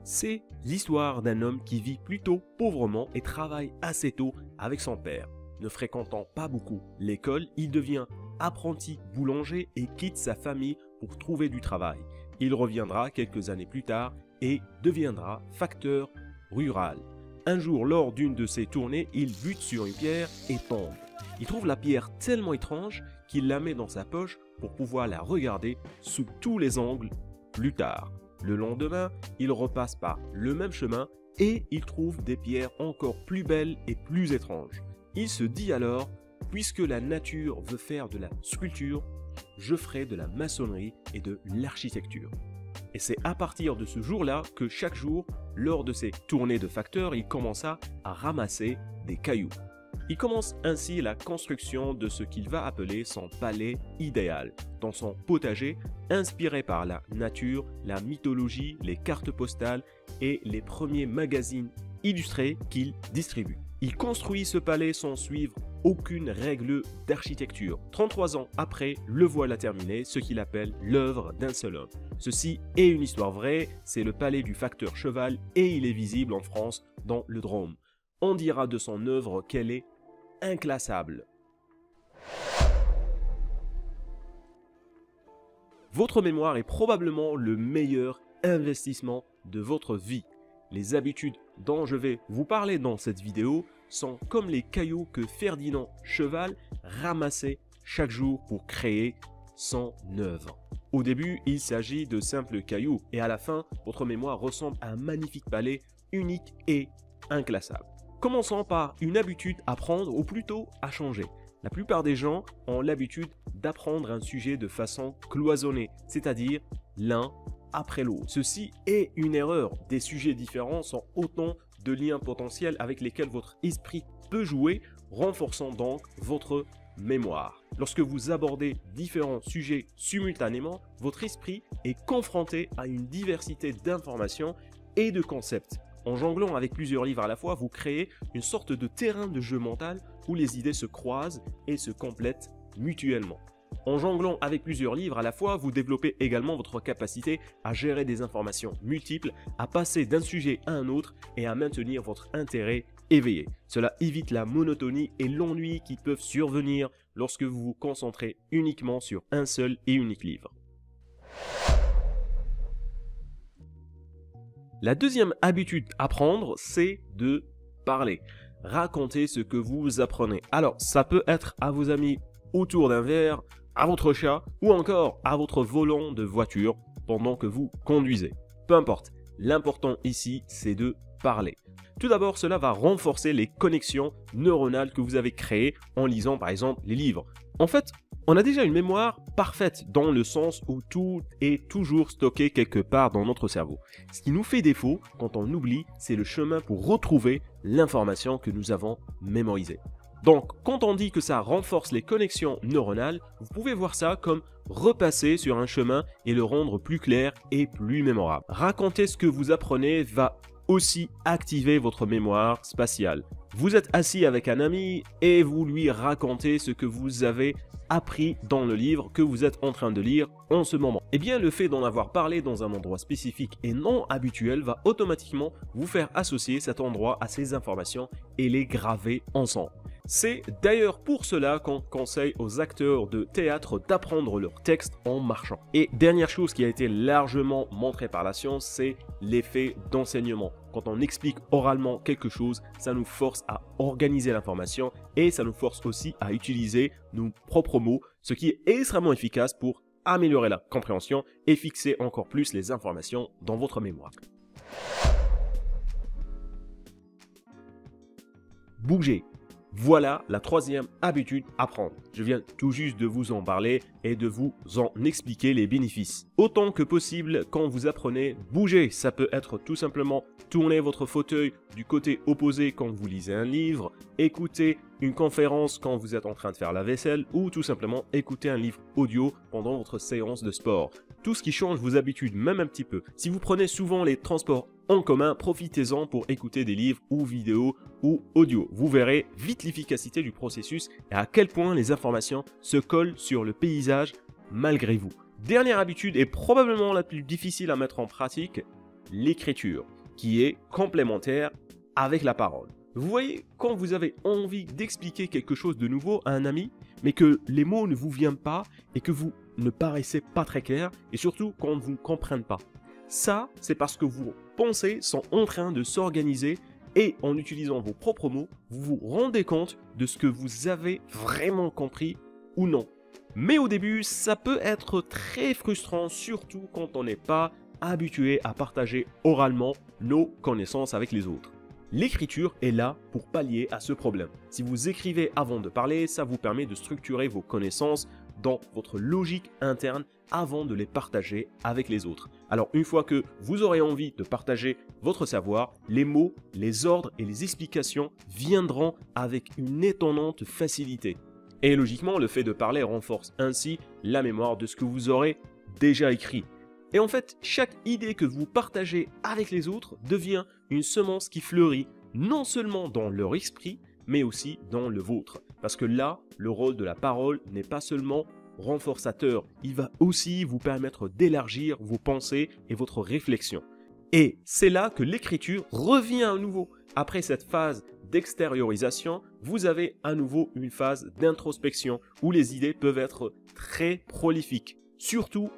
C'est l'histoire d'un homme qui vit plutôt pauvrement et travaille assez tôt avec son père. Ne fréquentant pas beaucoup l'école, il devient apprenti boulanger et quitte sa famille pour trouver du travail. Il reviendra quelques années plus tard et deviendra facteur rural. Un jour, lors d'une de ses tournées, il bute sur une pierre et tombe. Il trouve la pierre tellement étrange qu'il la met dans sa poche pour pouvoir la regarder sous tous les angles plus tard. Le lendemain, il repasse par le même chemin et il trouve des pierres encore plus belles et plus étranges. Il se dit alors, puisque la nature veut faire de la sculpture, je ferai de la maçonnerie et de l'architecture. Et c'est à partir de ce jour-là que chaque jour, lors de ses tournées de facteur, il commença à ramasser des cailloux. Il commence ainsi la construction de ce qu'il va appeler son palais idéal, dans son potager, inspiré par la nature, la mythologie, les cartes postales et les premiers magazines illustrés qu'il distribue. Il construit ce palais sans suivre aucune règle d'architecture. 33 ans après, le voilà terminé, ce qu'il appelle l'œuvre d'un seul homme. Ceci est une histoire vraie, c'est le palais du facteur Cheval et il est visible en France dans le Drôme. On dira de son œuvre qu'elle est inclassable. Votre mémoire est probablement le meilleur investissement de votre vie. Les habitudes dont je vais vous parler dans cette vidéo sont comme les cailloux que Ferdinand Cheval ramassait chaque jour pour créer son œuvre. Au début, il s'agit de simples cailloux et à la fin, votre mémoire ressemble à un magnifique palais unique et inclassable. Commençons par une habitude à prendre ou plutôt à changer. La plupart des gens ont l'habitude d'apprendre un sujet de façon cloisonnée, c'est-à-dire l'un après l'autre. Ceci est une erreur. Des sujets différents sont autant de liens potentiels avec lesquels votre esprit peut jouer, renforçant donc votre mémoire. Lorsque vous abordez différents sujets simultanément, votre esprit est confronté à une diversité d'informations et de concepts. En jonglant avec plusieurs livres à la fois, vous créez une sorte de terrain de jeu mental où les idées se croisent et se complètent mutuellement. En jonglant avec plusieurs livres à la fois, vous développez également votre capacité à gérer des informations multiples, à passer d'un sujet à un autre et à maintenir votre intérêt éveillé. Cela évite la monotonie et l'ennui qui peuvent survenir lorsque vous vous concentrez uniquement sur un seul et unique livre. La deuxième habitude à prendre, c'est de parler. Racontez ce que vous apprenez. Alors, ça peut être à vos amis autour d'un verre, à votre chat ou encore à votre volant de voiture pendant que vous conduisez. Peu importe, l'important ici, c'est de parler. Tout d'abord, cela va renforcer les connexions neuronales que vous avez créées en lisant par exemple les livres. En fait, on a déjà une mémoire parfaite dans le sens où tout est toujours stocké quelque part dans notre cerveau. Ce qui nous fait défaut quand on oublie, c'est le chemin pour retrouver l'information que nous avons mémorisée. Donc, quand on dit que ça renforce les connexions neuronales, vous pouvez voir ça comme repasser sur un chemin et le rendre plus clair et plus mémorable. Raconter ce que vous apprenez va aussi activer votre mémoire spatiale. Vous êtes assis avec un ami et vous lui racontez ce que vous avez appris dans le livre que vous êtes en train de lire en ce moment. Eh bien, le fait d'en avoir parlé dans un endroit spécifique et non habituel va automatiquement vous faire associer cet endroit à ces informations et les graver ensemble. C'est d'ailleurs pour cela qu'on conseille aux acteurs de théâtre d'apprendre leur texte en marchant. Et dernière chose qui a été largement montrée par la science, c'est l'effet d'enseignement. Quand on explique oralement quelque chose, ça nous force à organiser l'information et ça nous force aussi à utiliser nos propres mots, ce qui est extrêmement efficace pour améliorer la compréhension et fixer encore plus les informations dans votre mémoire. Bougez. Voilà la troisième habitude à prendre. Je viens tout juste de vous en parler et de vous en expliquer les bénéfices. Autant que possible, quand vous apprenez, bougez. Ça peut être tout simplement tourner votre fauteuil du côté opposé quand vous lisez un livre, écouter une conférence quand vous êtes en train de faire la vaisselle ou tout simplement écouter un livre audio pendant votre séance de sport. Tout ce qui change vos habitudes, même un petit peu. Si vous prenez souvent les transports en commun, profitez-en pour écouter des livres ou vidéos ou audio. Vous verrez vite l'efficacité du processus et à quel point les informations se collent sur le paysage malgré vous. Dernière habitude et probablement la plus difficile à mettre en pratique, l'écriture. qui est complémentaire avec la parole. Vous voyez, quand vous avez envie d'expliquer quelque chose de nouveau à un ami, mais que les mots ne vous viennent pas et que vous ne paraissez pas très clair, et surtout quand vous ne comprenez pas. Ça, c'est parce que vos pensées sont en train de s'organiser et en utilisant vos propres mots, vous vous rendez compte de ce que vous avez vraiment compris ou non. Mais au début, ça peut être très frustrant, surtout quand on n'est pas habitué à partager oralement nos connaissances avec les autres. L'écriture est là pour pallier à ce problème. Si vous écrivez avant de parler, ça vous permet de structurer vos connaissances dans votre logique interne avant de les partager avec les autres. Alors une fois que vous aurez envie de partager votre savoir, les mots, les ordres et les explications viendront avec une étonnante facilité. Et logiquement, le fait de parler renforce ainsi la mémoire de ce que vous aurez déjà écrit. Et en fait, chaque idée que vous partagez avec les autres devient une semence qui fleurit non seulement dans leur esprit, mais aussi dans le vôtre. Parce que là, le rôle de la parole n'est pas seulement renforçateur, il va aussi vous permettre d'élargir vos pensées et votre réflexion. Et c'est là que l'écriture revient à nouveau. Après cette phase d'extériorisation, vous avez à nouveau une phase d'introspection où les idées peuvent être très prolifiques. Surtout,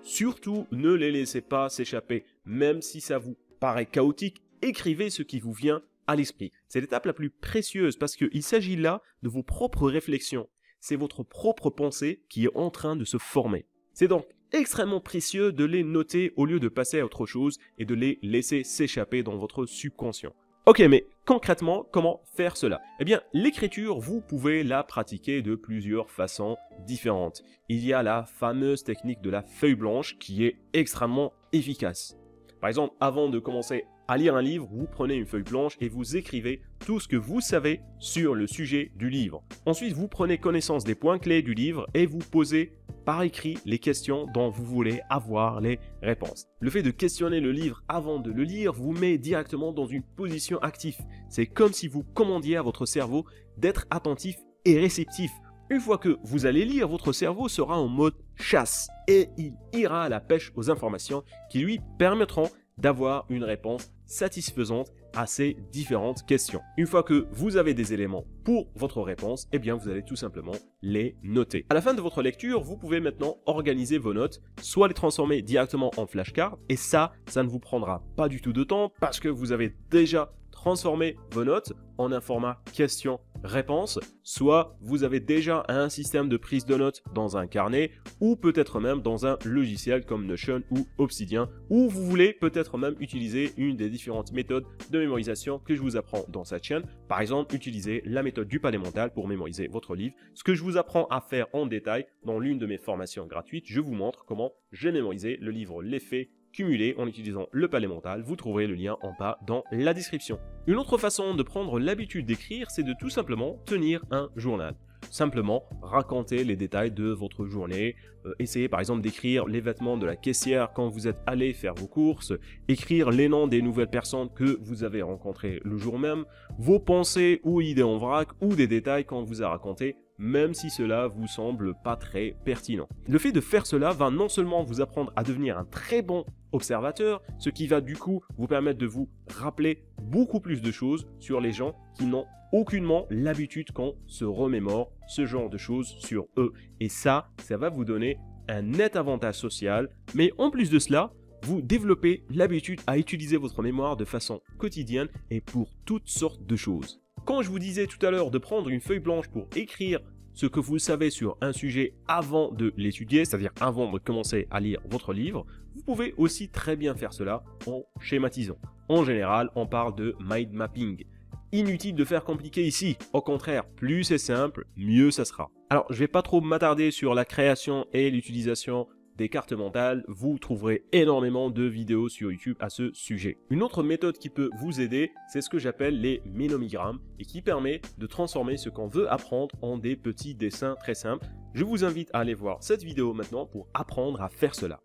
ne les laissez pas s'échapper. Même si ça vous paraît chaotique, écrivez ce qui vous vient à l'esprit. C'est l'étape la plus précieuse parce qu'il s'agit là de vos propres réflexions. C'est votre propre pensée qui est en train de se former. C'est donc extrêmement précieux de les noter au lieu de passer à autre chose et de les laisser s'échapper dans votre subconscient. Ok, mais concrètement, comment faire cela? Eh bien, l'écriture, vous pouvez la pratiquer de plusieurs façons différentes. Il y a la fameuse technique de la feuille blanche qui est extrêmement efficace. Par exemple, avant de commencer à lire un livre, vous prenez une feuille blanche et vous écrivez tout ce que vous savez sur le sujet du livre. Ensuite, vous prenez connaissance des points clés du livre et vous posez par écrit les questions dont vous voulez avoir les réponses. Le fait de questionner le livre avant de le lire vous met directement dans une position active. C'est comme si vous commandiez à votre cerveau d'être attentif et réceptif. Une fois que vous allez lire, votre cerveau sera en mode chasse et il ira à la pêche aux informations qui lui permettront d'avoir une réponse satisfaisante à ces différentes questions. Une fois que vous avez des éléments pour votre réponse, eh bien vous allez tout simplement les noter. À la fin de votre lecture, vous pouvez maintenant organiser vos notes, soit les transformer directement en flashcards, et ça ne vous prendra pas du tout de temps parce que vous avez déjà transformé vos notes en un format question-réponse, soit vous avez déjà un système de prise de notes dans un carnet ou peut-être même dans un logiciel comme Notion ou Obsidian, ou vous voulez peut-être même utiliser une des différentes méthodes de mémorisation que je vous apprends dans cette chaîne. Par exemple, utiliser la méthode du palais mental pour mémoriser votre livre, ce que je vous apprends à faire en détail dans l'une de mes formations gratuites. Je vous montre comment j'ai mémorisé le livre L'effet cumulé en utilisant le palais mental. Vous trouverez le lien en bas dans la description. Une autre façon de prendre l'habitude d'écrire, c'est de tout simplement tenir un journal. Simplement raconter les détails de votre journée, essayez par exemple d'écrire les vêtements de la caissière quand vous êtes allé faire vos courses, écrire les noms des nouvelles personnes que vous avez rencontrées le jour même, vos pensées ou idées en vrac ou des détails qu'on vous a racontés, même si cela vous semble pas très pertinent. Le fait de faire cela va non seulement vous apprendre à devenir un très bon observateur, ce qui va du coup vous permettre de vous rappeler beaucoup plus de choses sur les gens qui n'ont aucunement l'habitude qu'on se remémore ce genre de choses sur eux. Et ça va vous donner un net avantage social, mais en plus de cela, vous développez l'habitude à utiliser votre mémoire de façon quotidienne et pour toutes sortes de choses. Quand je vous disais tout à l'heure de prendre une feuille blanche pour écrire ce que vous savez sur un sujet avant de l'étudier, c'est-à-dire avant de commencer à lire votre livre, vous pouvez aussi très bien faire cela en schématisant. En général, on parle de mind mapping. Inutile de faire compliqué ici, au contraire, plus c'est simple, mieux ça sera. Alors, je ne vais pas trop m'attarder sur la création et l'utilisation des cartes mentales, vous trouverez énormément de vidéos sur YouTube à ce sujet. Une autre méthode qui peut vous aider, c'est ce que j'appelle les ménomigrammes et qui permet de transformer ce qu'on veut apprendre en des petits dessins très simples. Je vous invite à aller voir cette vidéo maintenant pour apprendre à faire cela.